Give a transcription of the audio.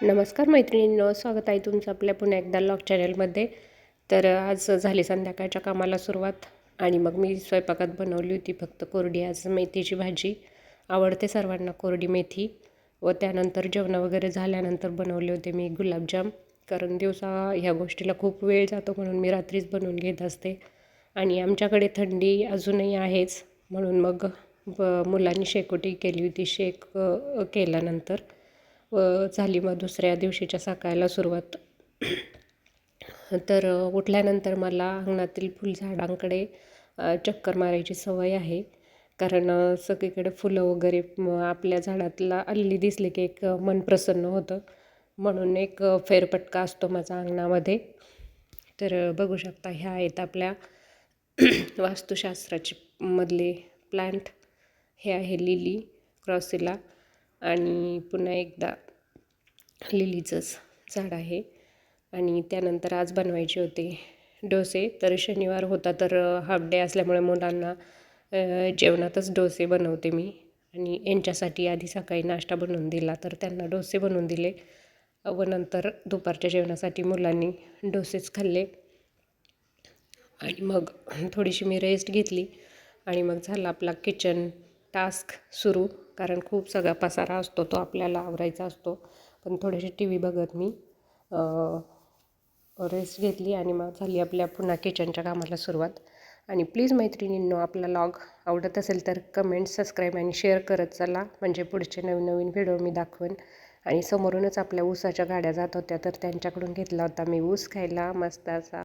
नमस्कार मैत्रिणींनो, स्वागत आहे तुमचं आपल्या पुन्हा एकदा लॉग चॅनलमध्ये. तर आज झाली संध्याकाळच्या कामाला सुरुवात आणि मग मी स्वयंपाकात बनवली होती फक्त कोरडी आज मेथीची भाजी. आवडते सर्वांना कोरडी मेथी. व त्यानंतर जेवण वगैरे झाल्यानंतर बनवले होते मी गुलाबजाम, कारण दिवसा ह्या गोष्टीला खूप वेळ जातो म्हणून मी रात्रीच बनवून घेत असते. आणि आमच्याकडे थंडी अजूनही आहेच म्हणून मग मुलांनी शेकोटी केली होती. शेक केल्यानंतर व झाली मग दुसऱ्या दिवशीच्या सकाळला सुरुवात. तर उठल्यानंतर मला अंगणातील फुलझाडांकडे चक्कर मारायची सवय आहे, कारण सगळीकडे फुलं वगैरे आपल्या झाडातला आलेली दिसली की एक मन प्रसन्न होतं, म्हणून एक फेरफटका असतो माझा अंगणामध्ये. तर बघू शकता ह्या आहेत आपल्या वास्तुशास्त्राची मधले प्लांट. हे आहे लिली क्रॉसिला आणि पुन्हा एकदा लिलीचंच झाड आहे. आणि त्यानंतर आज बनवायचे होते डोसे. तर शनिवार होता तर हाफ डे असल्यामुळे मुलांना जेवणातच डोसे बनवते मी. आणि यांच्यासाठी आधी सकाळी नाश्ता बनवून दिला, तर त्यांना डोसे बनवून दिले व नंतर दुपारच्या जेवणासाठी मुलांनी डोसेच खाल्ले. आणि मग थोडीशी मी रेस्ट घेतली आणि मग झाला आपला किचन टास्क सुरू, कारण खूप सगळा पसारा असतो तो आपल्याला आवरायचा असतो. पण थोडेसे टी व्ही बघत मी रेस्ट घेतली आणि मग झाली आपल्या पुन्हा किचनच्या कामाला सुरुवात. आणि प्लीज मैत्रिणींनो, आपला लॉग आवडत असेल तर कमेंट, सबस्क्राईब आणि शेअर करत चला, म्हणजे पुढचे नवीन नवीन व्हिडिओ मी दाखवेन. आणि समोरूनच आपल्या ऊसाच्या गाड्या जात होत्या, तर त्यांच्याकडून घेतला होता मी ऊस खायला मस्त असा.